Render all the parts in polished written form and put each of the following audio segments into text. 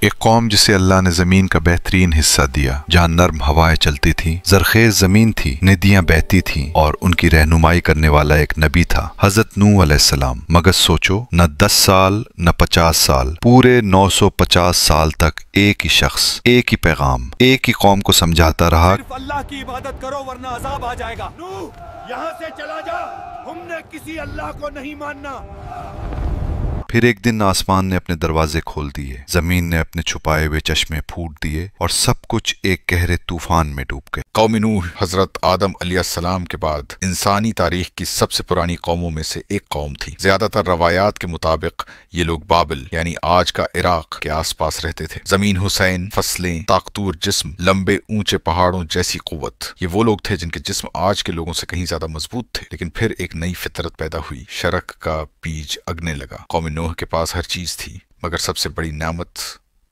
ایک قوم جسے اللہ نے زمین کا بہترین حصہ دیا، جہاں نرم ہوائیں چلتی تھیں، زرخیز زمین تھی، ندیاں بہتی تھیں، اور ان کی رہنمائی کرنے والا ایک نبی تھا، حضرت نوح علیہ السلام۔ مگر سوچو، نہ 10 سال نہ 50 سال، پورے 950 سال تک ایک ہی شخص، ایک ہی پیغام، ایک ہی قوم کو سمجھاتا رہا۔ صرف اللہ کی عبادت کرو ورنہ عذاب آ جائے گا۔ نوح یہاں سے چلا جا، ہم نے کسی اللہ کو نہیں ماننا۔ پھر ایک دن آسمان نے اپنے دروازے کھول دیے، زمین نے اپنے چھپائے ہوئے چشمے پھوٹ دیے، اور سب کچھ ایک گہرے طوفان میں ڈوب گئے۔ قوم نوح حضرت آدم علیہ السلام کے بعد انسانی تاریخ کی سب سے پرانی قوموں میں سے ایک قوم تھی۔ زیادہ تر روایات کے مطابق یہ لوگ بابل یعنی آج کا عراق کے آس پاس رہتے تھے۔ زمین حسین، فصلیں، طاقتور جسم، لمبے اونچے پہاڑوں جیسی قوت، یہ وہ لوگ تھے جن کے جسم آج کے لوگوں سے کہیں زیادہ مضبوط تھے۔ لیکن پھر ایک نئی فطرت پیدا ہوئی، شرک کا بیج اگنے لگا۔ قوم نوح کے پاس ہر چیز تھی، مگر سب سے بڑی نعمت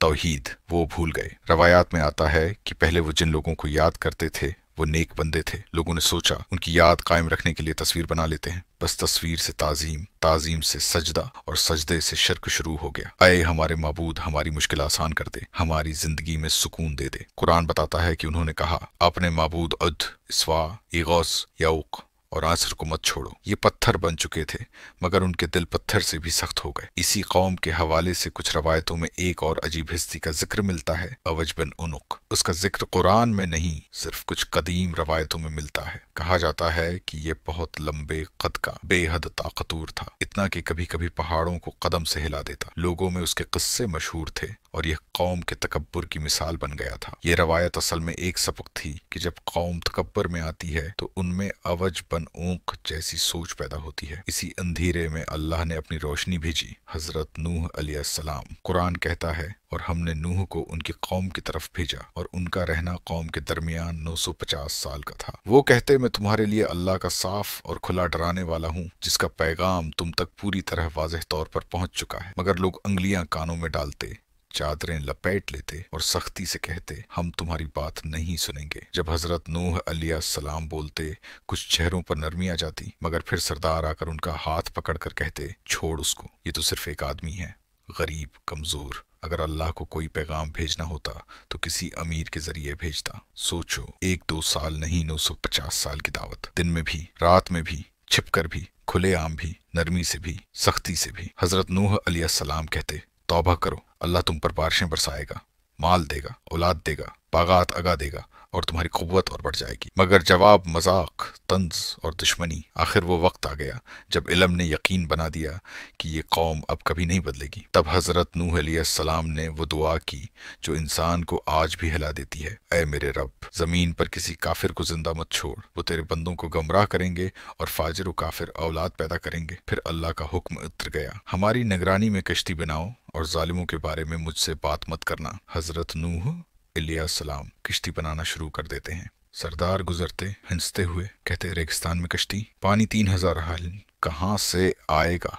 توحید وہ بھول گئے۔ روایات میں آتا ہے کہ پہلے وہ جن لوگوں کو یاد کرتے تھے وہ نیک بندے تھے۔ لوگوں نے سوچا ان کی یاد قائم رکھنے کے لیے تصویر بنا لیتے ہیں، بس تصویر سے تعظیم، تعظیم سے سجدہ، اور سجدے سے شرک شروع ہو گیا۔ اے ہمارے معبود، ہماری مشکل آسان کر دے، ہماری زندگی میں سکون دے دے۔ قرآن بتاتا ہے کہ انہوں نے کہا، اپنے معبود عد، اسوا، ایغوث، یعوق اور عاصر کو مت چھوڑو، یہ پتھر بن چکے تھے مگر ان کے دل پتھر سے بھی سخت ہو گئے۔ اسی قوم کے حوالے سے کچھ روایتوں میں ایک اور عجیب ہستی کا ذکر ملتا ہے، اوج بن عنق۔ اس کا ذکر قرآن میں نہیں، صرف کچھ قدیم روایتوں میں ملتا ہے۔ کہا جاتا ہے کہ یہ بہت لمبے قد کا، بے حد طاقتور تھا، اتنا کہ کبھی کبھی پہاڑوں کو قدم سے ہلا دیتا۔ لوگوں میں اس کے قصے مشہور تھے اور یہ قوم کے تکبر کی مثال بن گیا تھا۔ یہ روایت اصل میں ایک سبق تھی کہ جب قوم تکبر میں آتی ہے تو ان میں اوج بن عنق جیسی سوچ پیدا ہوتی ہے۔ اسی اندھیرے میں اللہ نے اپنی روشنی بھیجی، حضرت نوح علیہ السلام۔ قرآن کہتا ہے، اور ہم نے نوح کو ان کی قوم کی طرف بھیجا، اور ان کا رہنا قوم کے درمیان 950 سال کا تھا۔ وہ کہتے، میں تمہارے لیے اللہ کا صاف اور کھلا ڈرانے والا ہوں، جس کا پیغام تم تک پوری طرح واضح طور پر پہنچ چکا ہے۔ مگر لوگ انگلیاں کانوں میں ڈالتے، چادریں لپیٹ لیتے اور سختی سے کہتے، ہم تمہاری بات نہیں سنیں گے۔ جب حضرت نوح علیہ السلام بولتے، کچھ چہروں پر نرمی آ جاتی، مگر پھر سردار آ کر ان کا ہاتھ پکڑ کر کہتے، چھوڑ اس کو، یہ تو صرف ایک آدمی ہے، غریب، کمزور۔ اگر اللہ کو کوئی پیغام بھیجنا ہوتا تو کسی امیر کے ذریعے بھیجتا۔ سوچو، 1-2 سال نہیں، 950 سال کی دعوت، دن میں بھی، رات میں بھی، چھپ کر بھی، کھلے عام بھی، نرمی سے بھی، سختی سے بھی۔ حضرت نوح علیہ السلام کہتے، توبہ کرو، اللہ تم پر بارشیں برسائے گا، مال دے گا، اولاد دے گا، باغات اگا دے گا، اور تمہاری قوت اور بڑھ جائے گی۔ مگر جواب مذاق، طنز اور دشمنی۔ آخر وہ وقت آ گیا جب علم نے یقین بنا دیا کہ یہ قوم اب کبھی نہیں بدلے گی۔ تب حضرت نوح علیہ السلام نے وہ دعا کی جو انسان کو آج بھی ہلا دیتی ہے، اے میرے رب، زمین پر کسی کافر کو زندہ مت چھوڑ، وہ تیرے بندوں کو گمراہ کریں گے اور فاجر و کافر اولاد پیدا کریں گے۔ پھر اللہ کا حکم اتر گیا، ہماری نگرانی میں کشتی بناؤ اور ظالموں کے بارے میں مجھ سے بات مت کرنا۔ حضرت نوح علیہ السلام کشتی بنانا شروع کر دیتے ہیں۔ سردار گزرتے، ہنستے ہوئے کہتے، ریگستان میں کشتی، پانی 3000 حال کہاں سے آئے گا؟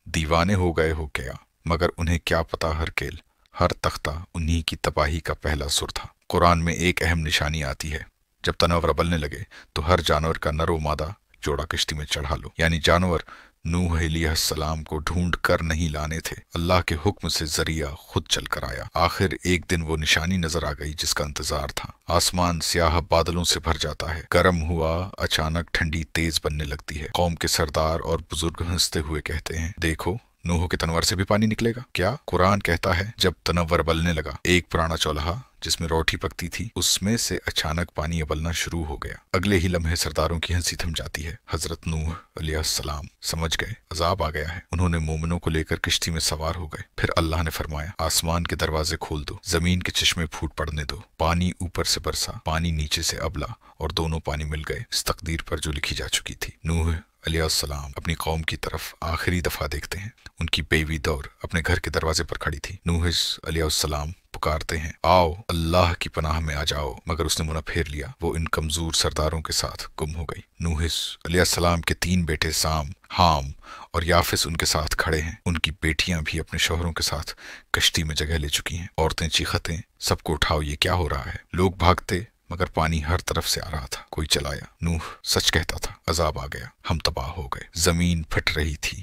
دیوانے ہو گئے ہو کیا؟ مگر انہیں کیا پتا، ہر کیل، ہر تختہ انہی کی تباہی کا پہلا سر تھا۔ قرآن میں ایک اہم نشانی آتی ہے، جب تنور ابلنے لگے تو ہر جانور کا نر و مادہ جوڑا کشتی میں چڑھا لو، یعنی جانور نوح علیہ السلام کو ڈھونڈ کر نہیں لانے تھے، اللہ کے حکم سے ذریعہ خود چل کر آیا۔ آخر ایک دن وہ نشانی نظر آ گئی جس کا انتظار تھا۔ آسمان سیاہ بادلوں سے بھر جاتا ہے، گرم ہوا اچانک ٹھنڈی تیز بننے لگتی ہے۔ قوم کے سردار اور بزرگ ہنستے ہوئے کہتے ہیں، دیکھو، نوح کے تنور سے بھی پانی نکلے گا کیا؟ قرآن کہتا ہے، جب تنور ابلنے لگا، ایک پرانا چولہا جس میں روٹی پکتی تھی، اس میں سے اچانک پانی ابلنا شروع ہو گیا۔ اگلے ہی لمحے سرداروں کی ہنسی تھم جاتی ہے۔ حضرت نوح علیہ السلام سمجھ گئے عذاب آ گیا ہے، انہوں نے مومنوں کو لے کر کشتی میں سوار ہو گئے۔ پھر اللہ نے فرمایا، آسمان کے دروازے کھول دو، زمین کے چشمے پھوٹ پڑنے دو۔ پانی اوپر سے برسا، پانی نیچے سے ابلا، اور دونوں پانی مل گئے اس تقدیر پر جو لکھی جا چکی تھی۔ نوح علیہ السلام اپنی قوم کی طرف آخری دفعہ دیکھتے ہیں، ان کی بیوی دور اپنے گھر کے دروازے پر کھڑی تھی۔ نوح علیہ السلام پکارتے ہیں، آؤ اللہ کی پناہ میں آ جاؤ، مگر اس نے منہ پھیر لیا، وہ ان کمزور سرداروں کے ساتھ گم ہو گئی۔ نوح علیہ السلام کے 3 بیٹے سام، حام اور یافس ان کے ساتھ کھڑے ہیں۔ ان کی بیٹیاں بھی اپنے شوہروں کے ساتھ کشتی میں جگہ لے چکی ہیں۔ عورتیں چیختے، سب کو اٹھاؤ، یہ کیا ہو رہا ہے؟ لوگ بھاگتے، مگر پانی ہر طرف سے آ رہا تھا، کوئی چلایا۔ نوح سچ کہتا تھا، عذاب آ گیا، ہم تباہ ہو گئے، زمین پھٹ رہی تھی،